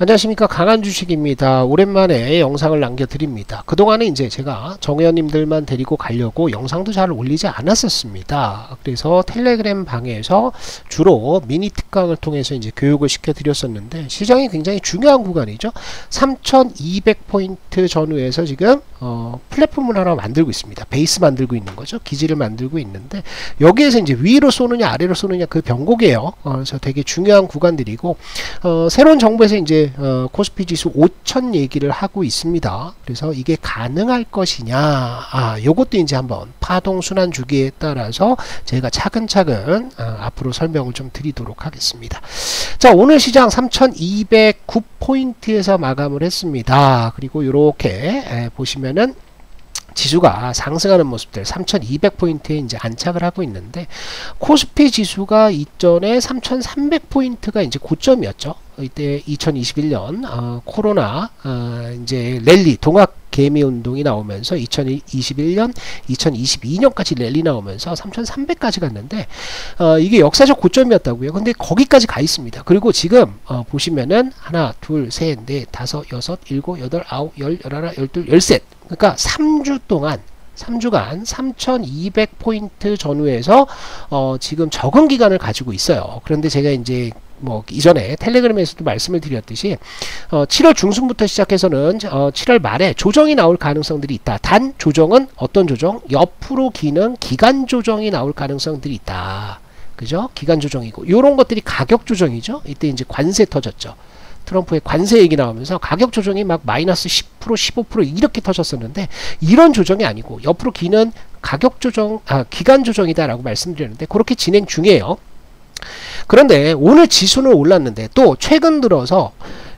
안녕하십니까, 강한 주식입니다. 오랜만에 영상을 남겨드립니다. 그동안에 이제 제가 정회원님들만 데리고 가려고 영상도 잘 올리지 않았었습니다. 그래서 텔레그램 방에서 주로 미니 특강을 통해서 이제 교육을 시켜드렸었는데, 시장이 굉장히 중요한 구간이죠. 3200포인트 전후에서 지금 플랫폼을 하나 만들고 있습니다. 베이스 만들고 있는 거죠. 기지를 만들고 있는데, 여기에서 이제 위로 쏘느냐 아래로 쏘느냐 그 변곡이에요. 그래서 되게 중요한 구간들이고, 새로운 정부에서 이제 코스피 지수 5000 얘기를 하고 있습니다. 그래서 이게 가능할 것이냐, 요것도 이제 한번 파동 순환 주기에 따라서 제가 차근차근 앞으로 설명을 좀 드리도록 하겠습니다. 자, 오늘 시장 3209포인트에서 마감을 했습니다. 그리고 이렇게 보시면은 지수가 상승하는 모습들 3200포인트에 이제 안착을 하고 있는데, 코스피 지수가 이전에 3300포인트가 이제 고점이었죠. 이때 2021년 코로나 이제 랠리 동학 개미 운동이 나오면서 2021년 2022년까지 랠리 나오면서 3300까지 갔는데, 이게 역사적 고점이었다고요. 근데 거기까지 가 있습니다. 그리고 지금 보시면은 하나 둘 셋 넷 다섯 여섯 일곱 여덟 아홉 열 열하나 열둘 열셋, 그러니까 3주 동안 3주간 3200포인트 전후에서 지금 적응 기간을 가지고 있어요. 그런데 제가 이제 뭐 이전에 텔레그램에서도 말씀을 드렸듯이 7월 중순부터 시작해서는 7월 말에 조정이 나올 가능성들이 있다. 단 조정은 어떤 조정? 옆으로 기는 기간 조정이 나올 가능성들이 있다. 그죠? 기간 조정이고, 요런 것들이 가격 조정이죠. 이때 이제 관세 터졌죠. 트럼프의 관세 얘기 나오면서 가격 조정이 막 마이너스 10% 15% 이렇게 터졌었는데, 이런 조정이 아니고 옆으로 기는 가격 조정, 기간 조정이다라고 말씀드렸는데, 그렇게 진행 중이에요. 그런데 오늘 지수는 올랐는데, 또 최근 들어서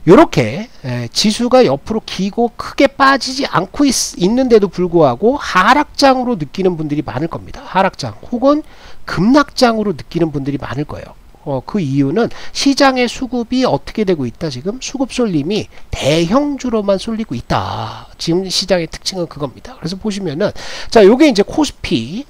이렇게 지수가 옆으로 기고 크게 빠지지 않고 있는데도 불구하고 하락장으로 느끼는 분들이 많을 겁니다. 하락장 혹은 급락장으로 느끼는 분들이 많을 거예요. 그 이유는 시장의 수급이 어떻게 되고 있다. 지금 수급 쏠림이 대형주로만 쏠리고 있다. 지금 시장의 특징은 그겁니다. 그래서 보시면은, 자, 요게 이제 코스피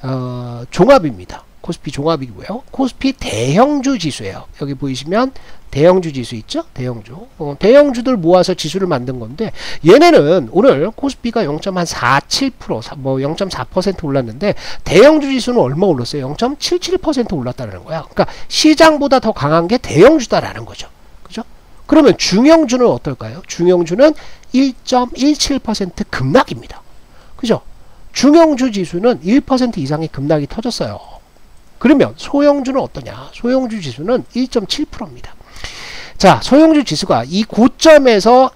종합입니다. 코스피 종합이고요. 코스피 대형주 지수예요. 여기 보이시면 대형주 지수 있죠? 대형주. 대형주들 모아서 지수를 만든 건데, 얘네는 오늘 코스피가 0.47%, 뭐 0.4% 올랐는데, 대형주 지수는 얼마 올랐어요? 0.77% 올랐다는 거야. 그러니까 시장보다 더 강한 게 대형주다라는 거죠. 그죠? 그러면 중형주는 어떨까요? 중형주는 1.17% 급락입니다. 그죠? 중형주 지수는 1% 이상의 급락이 터졌어요. 그러면 소형주는 어떠냐? 소형주 지수는 1.7%입니다. 자, 소형주 지수가 이 고점에서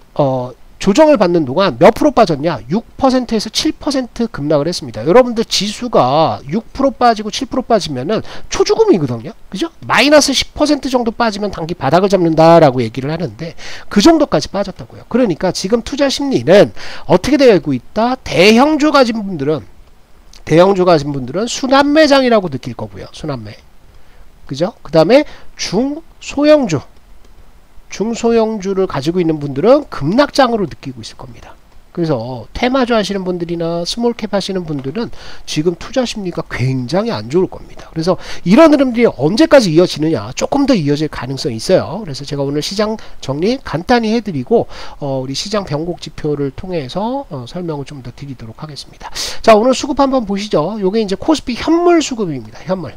조정을 받는 동안 몇 프로 빠졌냐? 6%에서 7% 급락을 했습니다. 여러분들 지수가 6% 빠지고 7% 빠지면은 초죽음이거든요. 그죠? 마이너스 10% 정도 빠지면 단기 바닥을 잡는다라고 얘기를 하는데, 그 정도까지 빠졌다고요. 그러니까 지금 투자 심리는 어떻게 되고 있다? 대형주 가진 분들은 순환매장이라고 느낄 거고요. 순환매. 그죠? 그 다음에 중소형주를 가지고 있는 분들은 급락장으로 느끼고 있을 겁니다. 그래서 테마주 하시는 분들이나 스몰캡 하시는 분들은 지금 투자 심리가 굉장히 안 좋을 겁니다. 그래서 이런 흐름들이 언제까지 이어지느냐, 조금 더 이어질 가능성이 있어요. 그래서 제가 오늘 시장 정리 간단히 해드리고, 우리 시장 변곡 지표를 통해서 설명을 좀 더 드리도록 하겠습니다. 자, 오늘 수급 한번 보시죠. 요게 이제 코스피 현물 수급입니다. 현물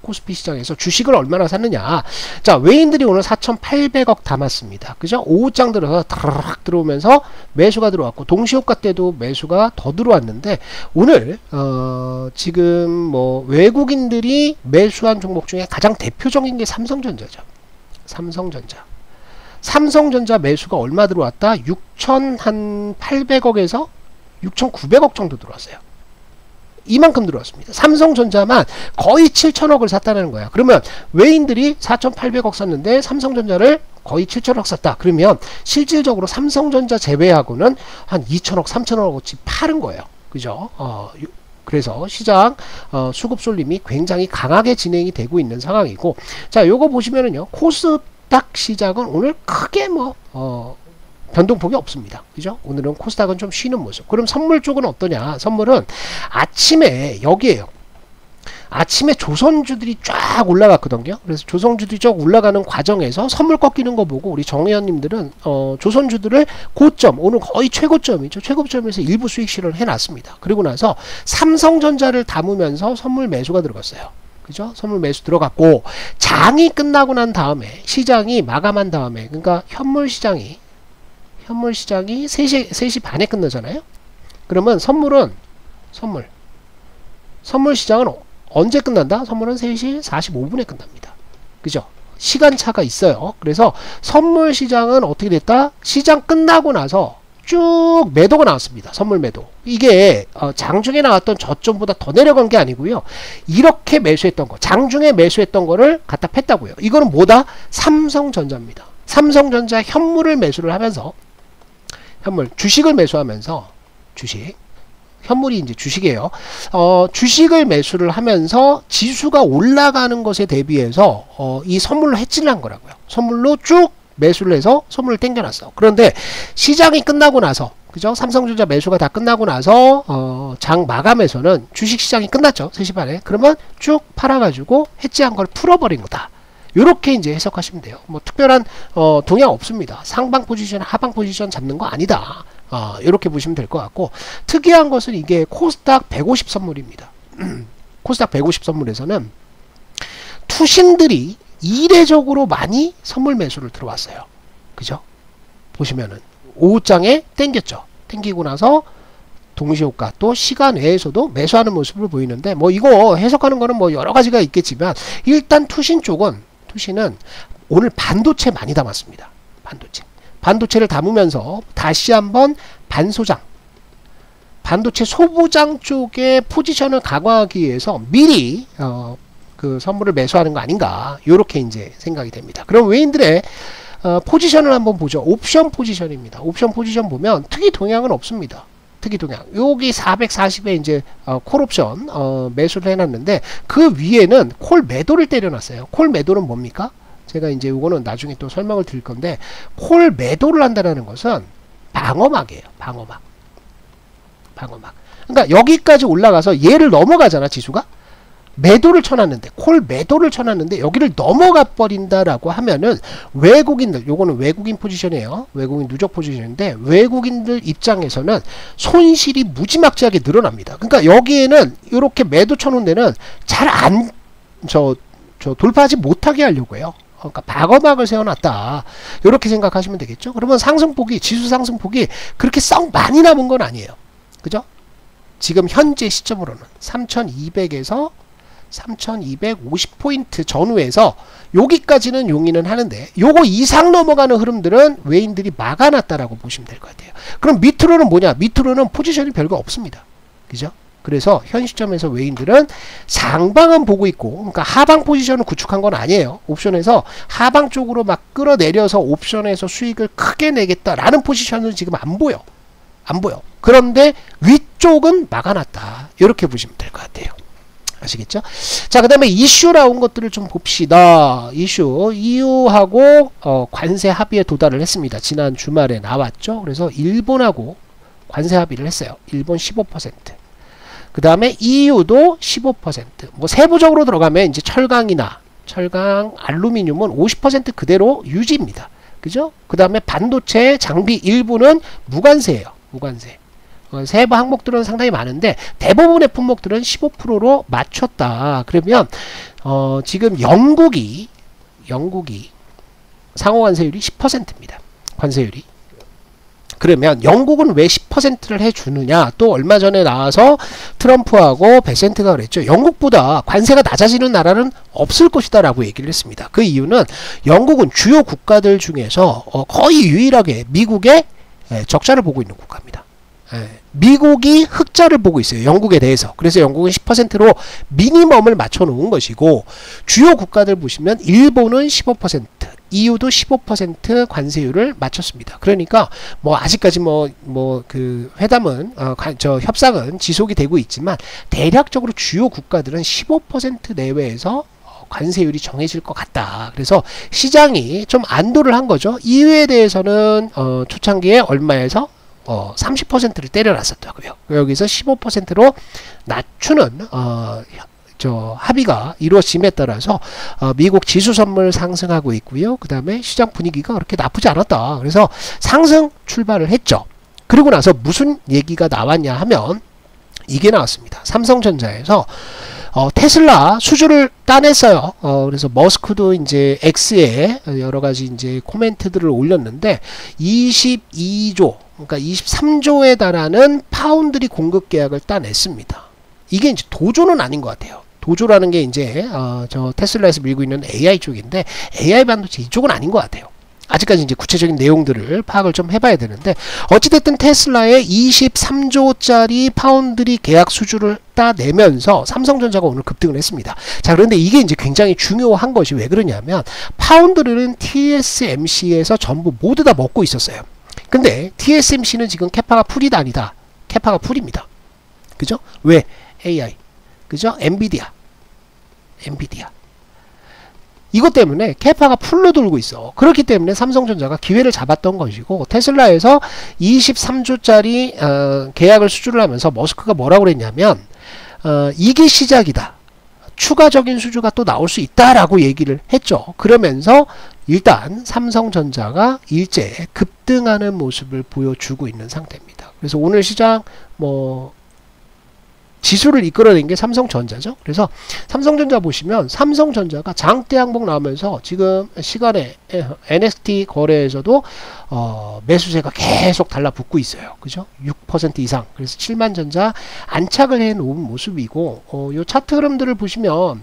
코스피 시장에서 주식을 얼마나 샀느냐. 자, 외인들이 오늘 4800억 담았습니다. 그죠? 오후장 들어서 드르륵 들어오면서 매수가 들어왔고, 동시효과 때도 매수가 더 들어왔는데, 오늘 지금 뭐 외국인들이 매수한 종목 중에 가장 대표적인 게 삼성전자죠. 삼성전자 매수가 얼마 들어왔다? 6,800억에서 6,900억 정도 들어왔어요. 이만큼 들어왔습니다. 삼성전자만 거의 7천억을 샀다는 거야. 그러면 외인들이 4,800억 샀는데 삼성전자를 거의 7천억 샀다. 그러면 실질적으로 삼성전자 제외하고는 한 2천억, 3천억어치 파는 거예요. 그죠? 그래서 시장 수급 쏠림이 굉장히 강하게 진행이 되고 있는 상황이고, 자, 요거 보시면은요, 코스닥 시장은 오늘 크게 변동폭이 없습니다. 그죠? 오늘은 코스닥은 좀 쉬는 모습. 그럼 선물 쪽은 어떠냐? 선물은 아침에 여기에요. 아침에 조선주들이 쫙 올라갔거든요. 그래서 조선주들이 쭉 올라가는 과정에서 선물 꺾이는 거 보고 우리 정회원님들은 조선주들을 고점, 오늘 거의 최고점이죠. 최고점에서 일부 수익 실현을 해놨습니다. 그리고 나서 삼성전자를 담으면서 선물 매수가 들어갔어요. 그죠? 선물 매수 들어갔고, 장이 끝나고 난 다음에, 시장이 마감한 다음에, 그러니까 현물 시장이 3시 반에 끝나잖아요. 그러면 선물 시장은 언제 끝난다? 선물은 3시 45분에 끝납니다. 그죠? 시간차가 있어요. 그래서 선물 시장은 어떻게 됐다? 시장 끝나고 나서 쭉 매도가 나왔습니다. 선물 매도. 이게 장중에 나왔던 저점보다 더 내려간 게 아니고요. 이렇게 매수했던 거, 장중에 매수했던 거를 갖다 팼다고요. 이거는 뭐다? 삼성전자입니다. 삼성전자 현물을 매수를 하면서, 주식을 매수하면서, 현물이 이제 주식이에요. 주식을 매수를 하면서 지수가 올라가는 것에 대비해서 이 선물로 해지를 한 거라고요. 선물로 쭉 매수를 해서 선물을 땡겨놨어. 그런데 시장이 끝나고 나서, 그죠? 삼성전자 매수가 다 끝나고 나서 장 마감에서는 주식시장이 끝났죠. 3시 반에. 그러면 쭉 팔아가지고 해지한 걸 풀어버린 거다. 요렇게 이제 해석하시면 돼요. 뭐 특별한 동향 없습니다. 상방 포지션, 하방 포지션 잡는 거 아니다. 이렇게 보시면 될 것 같고, 특이한 것은 이게 코스닥 150 선물입니다. 코스닥 150 선물에서는 투신들이 이례적으로 많이 선물 매수를 들어왔어요. 그죠? 보시면은 오후장에 땡겼죠. 땡기고 나서 동시효과, 또 시간 외에서도 매수하는 모습을 보이는데, 뭐 이거 해석하는 거는 뭐 여러 가지가 있겠지만, 일단 투신은 오늘 반도체 많이 담았습니다. 반도체를 담으면서 다시 한번 반도체 소부장 쪽에 포지션을 강화하기 위해서 미리 그 선물을 매수하는 거 아닌가, 요렇게 이제 생각이 됩니다. 그럼 외인들의 포지션을 한번 보죠. 옵션 포지션입니다. 옵션 포지션 보면 특이 동향은 없습니다. 특이 동향. 여기 440에 이제 콜 옵션 매수를 해놨는데, 그 위에는 콜 매도를 때려놨어요. 콜 매도는 뭡니까? 제가 이제 요거는 나중에 또 설명을 드릴 건데, 콜 매도를 한다는 것은 방어막이에요. 방어막. 그러니까 여기까지 올라가서 얘를 넘어가잖아, 지수가. 매도를 쳐놨는데, 콜 매도를 쳐놨는데 여기를 넘어가 버린다라고 하면은 외국인들, 요거는 외국인 포지션이에요. 외국인 누적 포지션인데, 외국인들 입장에서는 손실이 무지막지하게 늘어납니다. 그러니까 여기에는 이렇게 매도 쳐놓은 데는 잘 돌파하지 못하게 하려고 해요. 그러니까 방어막을 세워놨다, 이렇게 생각하시면 되겠죠. 그러면 상승폭이, 지수 상승폭이 그렇게 썩 많이 남은 건 아니에요. 그죠? 지금 현재 시점으로는 3200에서 3250포인트 전후에서 여기까지는 용인은 하는데, 요거 이상 넘어가는 흐름들은 외인들이 막아놨다라고 보시면 될 것 같아요. 그럼 밑으로는 뭐냐? 밑으로는 포지션이 별거 없습니다. 그죠? 그래서 현 시점에서 외인들은 상방은 보고 있고, 그러니까 하방 포지션을 구축한 건 아니에요. 옵션에서 하방 쪽으로 막 끌어내려서 옵션에서 수익을 크게 내겠다라는 포지션은 지금 안 보여. 그런데 위쪽은 막아놨다, 이렇게 보시면 될 것 같아요. 아시겠죠? 자, 그 다음에 이슈 나온 것들을 좀 봅시다. EU하고 관세 합의에 도달을 했습니다. 지난 주말에 나왔죠. 그래서 일본하고 관세 합의를 했어요. 일본 15%. 그 다음에 EU도 15%. 뭐 세부적으로 들어가면 이제 철강, 알루미늄은 50% 그대로 유지입니다. 그죠? 그 다음에 반도체, 장비 일부는 무관세예요. 무관세. 세부 항목들은 상당히 많은데 대부분의 품목들은 15%로 맞췄다. 그러면 지금 영국이 상호관세율이 10%입니다. 관세율이. 그러면 영국은 왜 10%를 해주느냐? 또 얼마 전에 나와서 트럼프하고 베센트가 그랬죠. 영국보다 관세가 낮아지는 나라는 없을 것이다 라고 얘기를 했습니다. 그 이유는 영국은 주요 국가들 중에서 거의 유일하게 미국의 적자를 보고 있는 국가입니다. 미국이 흑자를 보고 있어요. 영국에 대해서. 그래서 영국은 10%로 미니멈을 맞춰 놓은 것이고, 주요 국가들 보시면 일본은 15%, EU도 15% 관세율을 맞췄습니다. 그러니까 뭐 아직까지 그 회담은 협상은 지속이 되고 있지만, 대략적으로 주요 국가들은 15% 내외에서 관세율이 정해질 것 같다. 그래서 시장이 좀 안도를 한 거죠. EU에 대해서는 초창기에 얼마에서 30%를 때려놨었다고요. 여기서 15%로 낮추는 합의가 이루어짐에 따라서 미국 지수 선물 상승하고 있고요. 그 다음에 시장 분위기가 그렇게 나쁘지 않았다. 그래서 상승 출발을 했죠. 그리고 나서 무슨 얘기가 나왔냐 하면 이게 나왔습니다. 삼성전자에서 테슬라 수주를 따냈어요. 그래서 머스크도 이제 X에 여러 가지 이제 코멘트들을 올렸는데 22조, 그러니까 23조에 달하는 파운드리 공급 계약을 따냈습니다. 이게 이제 도조는 아닌 것 같아요. 도조라는 게 이제 저 테슬라에서 밀고 있는 AI 쪽인데 AI 반도체 이쪽은 아닌 것 같아요. 아직까지 이제 구체적인 내용들을 파악을 좀 해봐야 되는데 어찌됐든 테슬라의 23조짜리 파운드리 계약 수주를 따내면서 삼성전자가 오늘 급등을 했습니다. 자, 그런데 이게 이제 굉장히 중요한 것이 왜 그러냐면 파운드리는 TSMC에서 전부 모두 다 먹고 있었어요. 근데 TSMC는 지금 캐파가 풀이다 아니다. 캐파가 풀입니다. 그죠? 왜? AI. 그죠? 엔비디아. 이것 때문에 캐파가 풀로 돌고 있어. 그렇기 때문에 삼성전자가 기회를 잡았던 것이고 테슬라에서 23조짜리 계약을 수주를 하면서 머스크가 뭐라고 그랬냐면 이게 시작이다. 추가적인 수주가 또 나올 수 있다라고 얘기를 했죠. 그러면서 일단 삼성전자가 일제 급등하는 모습을 보여주고 있는 상태입니다. 그래서 오늘 시장 지수를 이끌어낸 게 삼성전자죠. 그래서 삼성전자 보시면 삼성전자가 장대 항복 나오면서 지금 시간에 NXT 거래에서도 매수세가 계속 달라붙고 있어요. 그죠? 6% 이상. 그래서 7만전자 안착을 해 놓은 모습이고 요 차트 흐름들을 보시면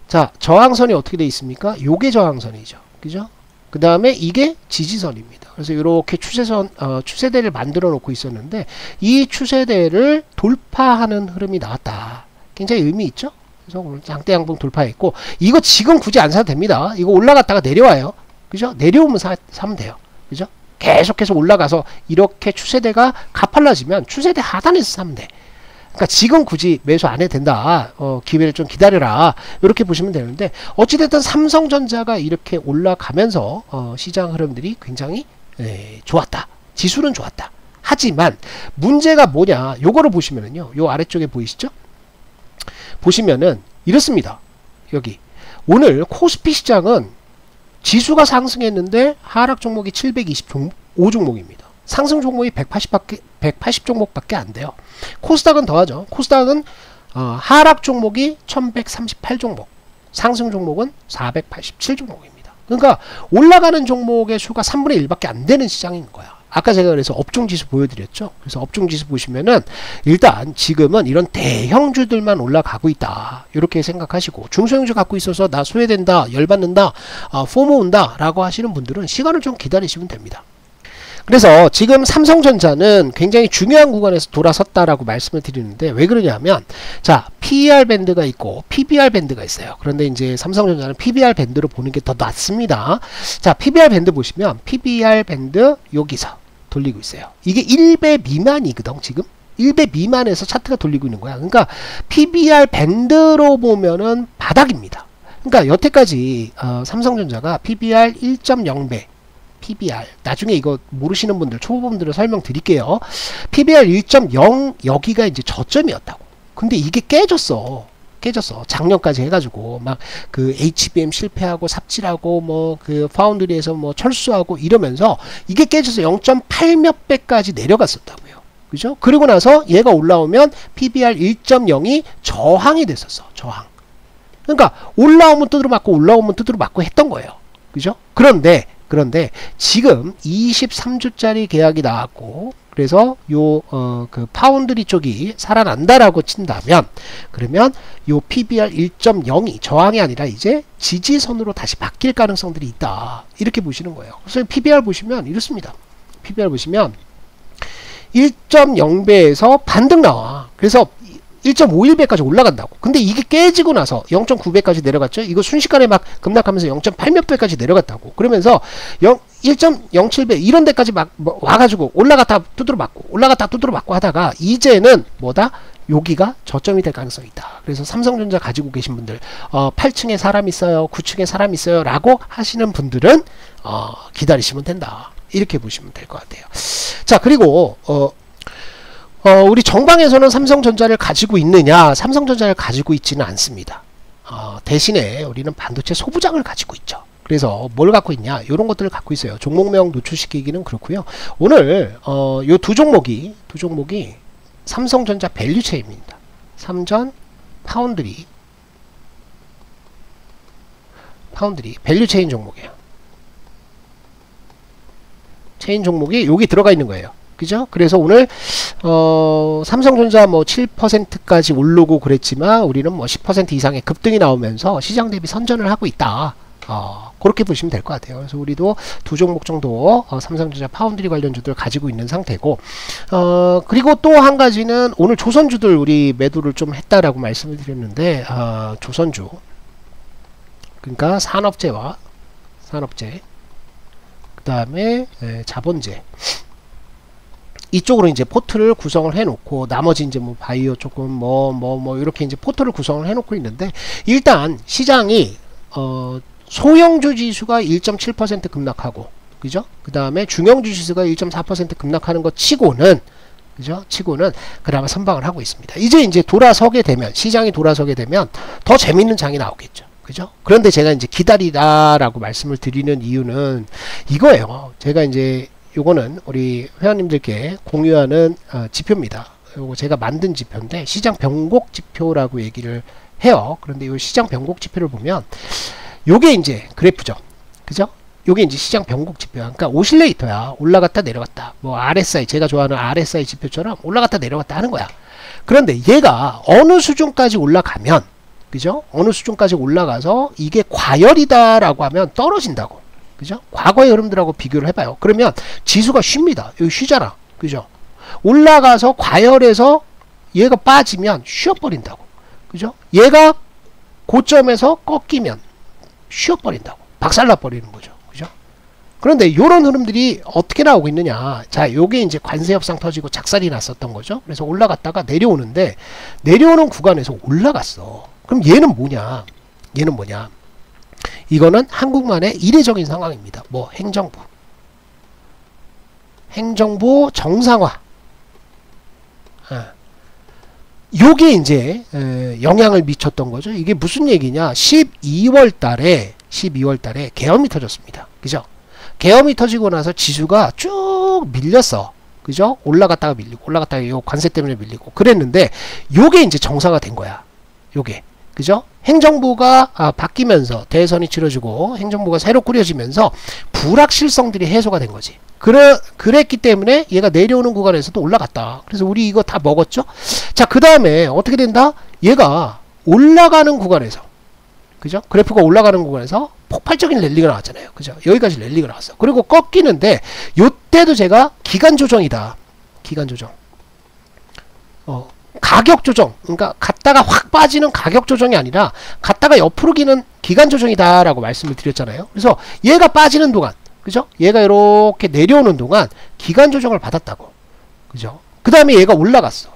자, 저항선이 어떻게 돼 있습니까? 요게 저항선이죠. 그죠? 그 다음에 이게 지지선입니다. 그래서 이렇게 추세대를 만들어 놓고 있었는데 이 추세대를 돌파하는 흐름이 나왔다. 굉장히 의미 있죠? 그래서 오늘 장대 양봉 돌파했고 이거 지금 굳이 안 사도 됩니다. 이거 올라갔다가 내려와요. 그죠? 내려오면 사면 돼요. 그죠? 계속해서 올라가서 이렇게 추세대가 가팔라지면 추세대 하단에서 사면 돼. 그러니까 지금 굳이 매수 안 해도 된다. 기회를 좀 기다려라. 이렇게 보시면 되는데 어찌됐든 삼성전자가 이렇게 올라가면서 시장 흐름들이 굉장히 좋았다. 지수는 좋았다. 하지만 문제가 뭐냐? 요거를 보시면은요. 요 아래쪽에 보이시죠? 보시면은 이렇습니다. 여기 오늘 코스피 시장은 지수가 상승했는데 하락 종목이 725종목입니다. 상승 종목이 180 종목밖에 안 돼요. 코스닥은 더하죠. 코스닥은 하락 종목이 1138종목, 상승 종목은 487종목입니다. 그러니까 올라가는 종목의 수가 3분의 1밖에 안 되는 시장인 거야. 아까 제가 그래서 업종지수 보여드렸죠. 그래서 업종지수 보시면은 일단 지금은 이런 대형주들만 올라가고 있다. 이렇게 생각하시고 중소형주 갖고 있어서 나 소외된다, 열받는다, 포모 온다 라고 하시는 분들은 시간을 좀 기다리시면 됩니다. 그래서 지금 삼성전자는 굉장히 중요한 구간에서 돌아섰다라고 말씀을 드리는데 왜 그러냐면 자, PER 밴드가 있고 PBR 밴드가 있어요. 그런데 이제 삼성전자는 PBR 밴드로 보는 게 더 낫습니다. 자, PBR 밴드 보시면 PBR 밴드 여기서 돌리고 있어요. 이게 1배 미만이거든. 지금 1배 미만에서 차트가 돌리고 있는 거야. 그러니까 PBR 밴드로 보면은 바닥입니다. 그러니까 여태까지 삼성전자가 PBR 1.0배 PBR 나중에 이거 모르시는 분들 초보분들을 설명드릴게요. PBR 1.0 여기가 이제 저점이었다고. 근데 이게 깨졌어. 작년까지 해가지고 막 그 HBM 실패하고 삽질하고 뭐 그 파운드리에서 뭐 철수하고 이러면서 이게 깨져서 0.8 몇 배까지 내려갔었다고요. 그죠? 그리고 나서 얘가 올라오면 PBR 1.0이 저항이 됐었어. 저항. 그러니까 올라오면 두드러 맞고 올라오면 두드러 맞고 했던 거예요. 그죠? 그런데 지금 23주짜리 계약이 나왔고 그래서 요 그 파운드리 쪽이 살아난다라고 친다면 그러면 요 PBR 1.0이 저항이 아니라 이제 지지선으로 다시 바뀔 가능성들이 있다. 이렇게 보시는 거예요. 그래서 PBR 보시면 이렇습니다. PBR 보시면 1.0배에서 반등 나와. 그래서 1.51배까지 올라간다고. 근데 이게 깨지고 나서 0.9배까지 내려갔죠. 이거 순식간에 막 급락하면서 0.8 몇 배까지 내려갔다고. 그러면서 1.07배 이런 데까지 막 와가지고 올라갔다 두드러 맞고 하다가 이제는 뭐다? 여기가 저점이 될 가능성이 있다. 그래서 삼성전자 가지고 계신 분들 8층에 사람 있어요, 9층에 사람 있어요 라고 하시는 분들은 기다리시면 된다. 이렇게 보시면 될 것 같아요. 자, 그리고 우리 정방에서는 삼성전자를 가지고 있느냐? 삼성전자를 가지고 있지는 않습니다. 대신에 우리는 반도체 소부장을 가지고 있죠. 그래서 뭘 갖고 있냐? 이런 것들을 갖고 있어요. 종목명 노출시키기는 그렇고요. 오늘 요 두 종목이 삼성전자 밸류체인입니다. 삼전 파운드리 밸류체인 종목이에요. 체인 종목이 여기 들어가 있는 거예요. 그죠? 그래서 오늘 삼성전자 뭐 7%까지 오르고 그랬지만 우리는 뭐 10% 이상의 급등이 나오면서 시장 대비 선전을 하고 있다. 그렇게 보시면 될 것 같아요. 그래서 우리도 두 종목 정도 삼성전자 파운드리 관련주들 가지고 있는 상태고, 그리고 또 한 가지는 오늘 조선주들 우리 매도를 좀 했다라고 말씀을 드렸는데, 조선주, 그러니까 산업재, 그 다음에 자본재, 이쪽으로 이제 포트를 구성을 해놓고, 나머지 이제 뭐 바이오 조금 뭐 이렇게 이제 포트를 구성을 해놓고 있는데, 일단 시장이 소형주 지수가 1.7% 급락하고, 그죠? 그 다음에 중형주 지수가 1.4% 급락하는 것 치고는, 그죠? 치고는 그나마 선방을 하고 있습니다. 이제 돌아서게 되면, 시장이 돌아서게 되면 더 재밌는 장이 나오겠죠. 그죠? 그런데 제가 이제 기다리다라고 말씀을 드리는 이유는 이거예요. 제가 이제 요거는 우리 회원님들께 공유하는 지표입니다. 요거 제가 만든 지표인데 시장 변곡 지표라고 얘기를 해요. 그런데 이 시장 변곡 지표를 보면 요게 이제 그래프죠. 그죠? 요게 이제 시장 변곡 지표야. 그러니까 오실레이터야. 올라갔다 내려갔다. 뭐 RSI, 제가 좋아하는 RSI 지표처럼 올라갔다 내려갔다 하는 거야. 그런데 얘가 어느 수준까지 올라가면, 그죠? 어느 수준까지 올라가서 이게 과열이다라고 하면 떨어진다고. 그죠? 과거의 흐름들하고 비교를 해봐요. 그러면 지수가 쉽니다. 여기 쉬잖아. 그죠? 올라가서 과열해서 얘가 빠지면 쉬어버린다고. 그죠? 얘가 고점에서 꺾이면 쉬어버린다고. 박살나버리는 거죠. 그죠? 그런데 요런 흐름들이 어떻게 나오고 있느냐. 자, 요게 이제 관세 협상 터지고 작살이 났었던 거죠. 그래서 올라갔다가 내려오는데, 내려오는 구간에서 올라갔어. 그럼 얘는 뭐냐? 이거는 한국만의 이례적인 상황입니다. 뭐 행정부 정상화. 요게 이제 영향을 미쳤던 거죠. 이게 무슨 얘기냐? 12월 달에 계엄이 터졌습니다. 그죠? 계엄이 터지고 나서 지수가 쭉 밀렸어. 그죠? 올라갔다가 밀리고 요 관세 때문에 밀리고 그랬는데, 요게 이제 정상화 된 거야. 요게. 그죠? 행정부가 바뀌면서 대선이 치러지고 행정부가 새로 꾸려지면서 불확실성들이 해소가 된 거지. 그랬기 때문에 얘가 내려오는 구간에서도 올라갔다. 그래서 우리 이거 다 먹었죠? 자, 그 다음에 어떻게 된다? 얘가 올라가는 구간에서, 그죠? 그래프가 올라가는 구간에서 폭발적인 랠리가 나왔잖아요. 그죠? 여기까지 랠리가 나왔어. 그리고 꺾이는데, 요때도 제가 기간 조정이다. 기간 조정. 가격 조정, 그러니까 갔다가 확 빠지는 가격 조정이 아니라 갔다가 옆으로 기는 기간 조정이다 라고 말씀을 드렸잖아요. 그래서 얘가 빠지는 동안, 그죠? 얘가 이렇게 내려오는 동안 기간 조정을 받았다고. 그죠? 그 다음에 얘가 올라갔어.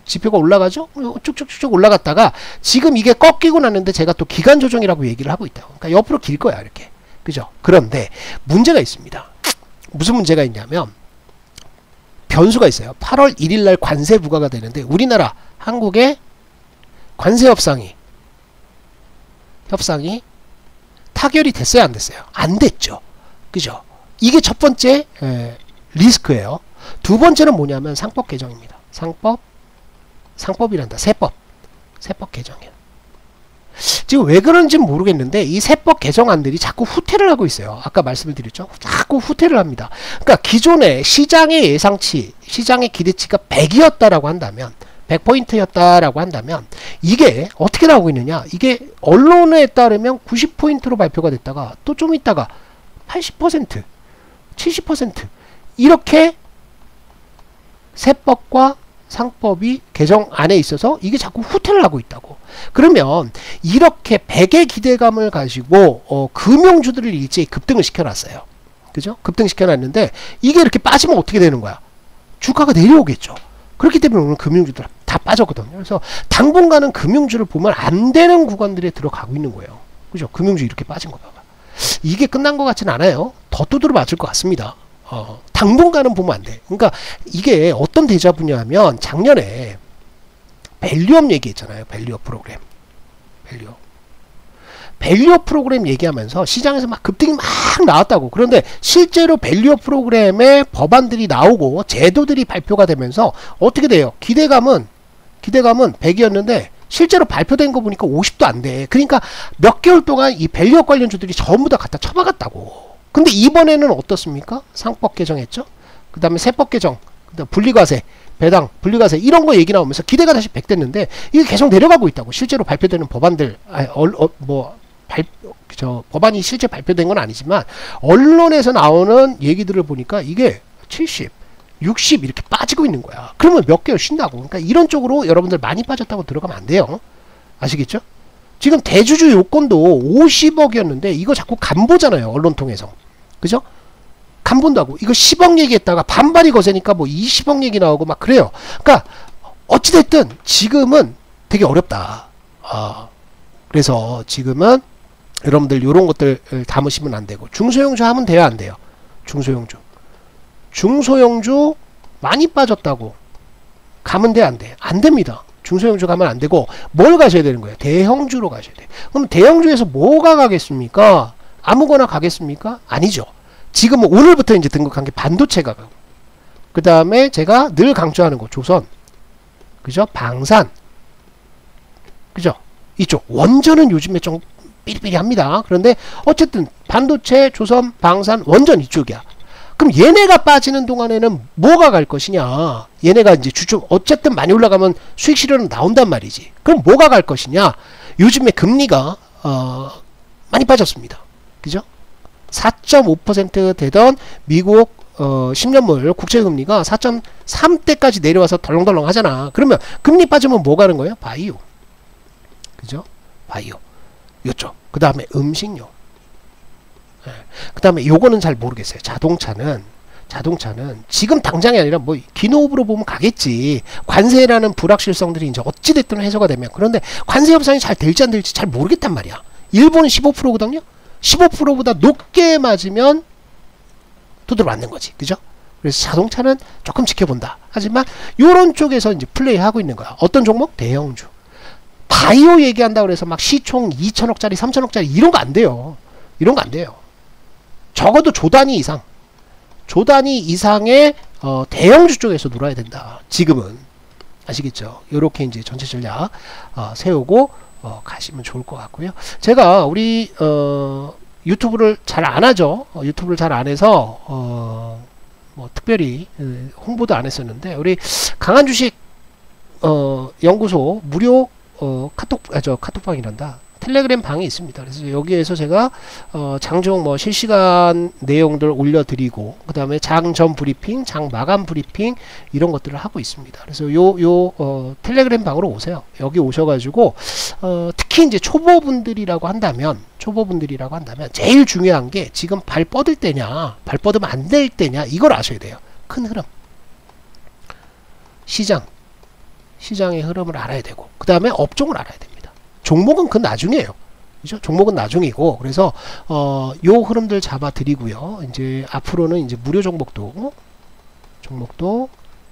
지표가 올라가죠? 쭉쭉쭉 올라갔다가 지금 이게 꺾이고 났는데 제가 또 기간 조정이라고 얘기를 하고 있다고. 그러니까 옆으로 길 거야, 이렇게. 그죠? 그런데 문제가 있습니다. 무슨 문제가 있냐면, 변수가 있어요. 8월 1일 날 관세 부과가 되는데, 우리나라 한국의 관세 협상이 타결이 됐어요, 안 됐어요? 안 됐죠. 그죠? 이게 첫 번째 리스크예요. 두 번째는 뭐냐면 상법 개정입니다. 상법이란다. 세법 개정이에요. 지금 왜 그런지는 모르겠는데 이 세법 개정안들이 자꾸 후퇴를 하고 있어요. 아까 말씀을 드렸죠. 자꾸 후퇴를 합니다. 그러니까 기존에 시장의 예상치, 시장의 기대치가 100이었다라고 한다면, 100포인트였다라고 한다면, 이게 어떻게 나오고 있느냐? 이게 언론에 따르면 90포인트로 발표가 됐다가 또 좀 있다가 80%, 70% 이렇게 세법과 상법이 개정 안에 있어서 이게 자꾸 후퇴를 하고 있다고. 그러면 이렇게 100의 기대감을 가지고 금융주들을 일제히 급등을 시켜놨어요. 그죠? 급등시켜놨는데 이게 이렇게 빠지면 어떻게 되는 거야? 주가가 내려오겠죠. 그렇기 때문에 오늘 금융주들 다 빠졌거든요. 그래서 당분간은 금융주를 보면 안 되는 구간들에 들어가고 있는 거예요. 그죠? 금융주 이렇게 빠진 거 봐봐. 이게 끝난 것 같진 않아요. 더 두드려 맞을 것 같습니다. 당분간은 보면 안 돼. 그러니까 이게 어떤 데자부냐 하면 작년에 밸류업 얘기했잖아요. 밸류업 프로그램. 밸류업 프로그램 얘기하면서 시장에서 막 급등이 막 나왔다고. 그런데 실제로 밸류업 프로그램의 법안들이 나오고 제도들이 발표가 되면서 어떻게 돼요? 기대감은 100이었는데 실제로 발표된 거 보니까 50도 안 돼. 그러니까 몇 개월 동안 이 밸류업 관련주들이 전부 다 갖다 쳐박았다고. 근데 이번에는 어떻습니까? 상법 개정했죠. 그 다음에 세법 개정, 그다음 분리과세, 배당, 분리과세 이런 거 얘기 나오면서 기대가 다시 100 됐는데 이게 계속 내려가고 있다고. 실제로 발표되는 법안들, 법안이 실제 발표된 건 아니지만 언론에서 나오는 얘기들을 보니까 이게 70, 60 이렇게 빠지고 있는 거야. 그러면 몇 개월 쉰다고. 그러니까 이런 쪽으로 여러분들 많이 빠졌다고 들어가면 안 돼요. 아시겠죠? 지금 대주주 요건도 50억이었는데 이거 자꾸 간보잖아요. 언론 통해서. 그죠? 간본다고. 이거 10억 얘기했다가 반발이 거세니까 뭐 20억 얘기 나오고 막 그래요. 그러니까 어찌됐든 지금은 되게 어렵다. 그래서 지금은 여러분들 요런 것들 담으시면 안 되고 중소형주 하면 돼요, 안 돼요? 중소형주 많이 빠졌다고 가면 돼, 안 돼? 안 됩니다. 중소형주 가면 안 되고 뭘 가셔야 되는 거예요? 대형주로 가셔야 돼요. 그럼 대형주에서 뭐가 가겠습니까? 아무거나 가겠습니까? 아니죠. 지금 오늘부터 이제 등극한 게 반도체가 가고, 그 다음에 제가 늘 강조하는 거 조선, 그죠? 방산, 그죠? 이쪽 원전은 요즘에 좀 삐리삐리합니다. 그런데 어쨌든 반도체, 조선, 방산, 원전 이쪽이야. 그럼 얘네가 빠지는 동안에는 뭐가 갈 것이냐? 얘네가 이제 주춤 어쨌든 많이 올라가면 수익 실현은 나온단 말이지. 그럼 뭐가 갈 것이냐? 요즘에 금리가 많이 빠졌습니다. 그죠? 4.5% 되던 미국 10년물 국채금리가 4.3대까지 내려와서 덜렁덜렁 하잖아. 그러면 금리 빠지면 뭐 가는 거예요? 바이오. 그죠? 바이오. 요쪽. 그 다음에 음식료. 그 다음에 요거는 잘 모르겠어요. 자동차는 지금 당장이 아니라 뭐 기노업으로 보면 가겠지. 관세라는 불확실성들이 이제 어찌됐든 해소가 되면. 그런데 관세 협상이 잘 될지 안 될지 잘 모르겠단 말이야. 일본은 15%거든요. 15%보다 높게 맞으면 두드러 맞는 거지. 그죠? 그래서 자동차는 조금 지켜본다. 하지만 요런 쪽에서 이제 플레이하고 있는 거야. 어떤 종목? 대형주. 바이오 얘기한다고 그래서 막 시총 2천억짜리 3천억짜리 이런 거 안 돼요. 이런 거 안 돼요. 적어도 조 단위 이상의 대형주 쪽에서 놀아야 된다. 지금은. 아시겠죠? 요렇게 이제 전체 전략 세우고 가시면 좋을 것 같고요. 제가 우리 유튜브를 잘 안 하죠. 유튜브를 잘 안 해서 뭐 특별히 홍보도 안 했었는데 우리 강한 주식 연구소 무료 카톡방이란다. 텔레그램 방이 있습니다. 그래서 여기에서 제가 장중 뭐 실시간 내용들 올려드리고 그 다음에 장 전 브리핑, 장 마감 브리핑 이런 것들을 하고 있습니다. 그래서 텔레그램 방으로 오세요. 여기 오셔가지고 특히 이제 초보분들이라고 한다면 제일 중요한 게 지금 발 뻗을 때냐, 발 뻗으면 안 될 때냐 이걸 아셔야 돼요. 큰 흐름, 시장의 흐름을 알아야 되고 그 다음에 업종을 알아야 됩니다. 종목은 그 나중이에요. 그죠? 종목은 나중이고 그래서 요 흐름들 잡아 드리고요. 이제 앞으로는 이제 무료 종목도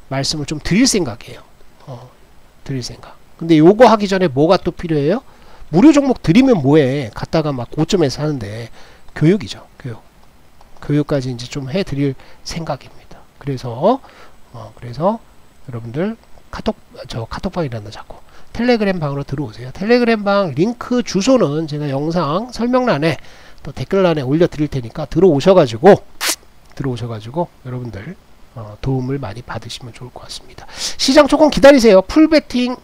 말씀을 좀 드릴 생각이에요. 드릴 생각. 근데 요거 하기 전에 뭐가 또 필요해요? 무료 종목 드리면 뭐해? 갔다가 막 고점에서 하는데 교육이죠. 교육까지 이제 좀 해 드릴 생각입니다. 그래서 여러분들 카톡방이란다 자꾸 텔레그램 방으로 들어오세요. 텔레그램 방 링크 주소는 제가 영상 설명란에 또 댓글란에 올려 드릴 테니까 들어오셔가지고 여러분들 도움을 많이 받으시면 좋을 것 같습니다. 시장 조금 기다리세요. 풀베팅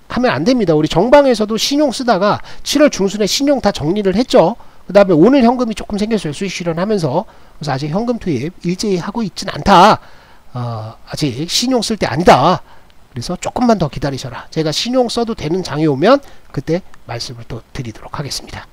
하면 안 됩니다. 우리 정방에서도 신용 쓰다가 7월 중순에 신용 다 정리를 했죠. 그 다음에 오늘 현금이 조금 생겼어요. 수익 실현하면서. 그래서 아직 현금 투입 일제히 하고 있진 않다. 아직 신용 쓸 때 아니다. 그래서 조금만 더 기다리셔라. 제가 신용 써도 되는 장이 오면 그때 말씀을 또 드리도록 하겠습니다.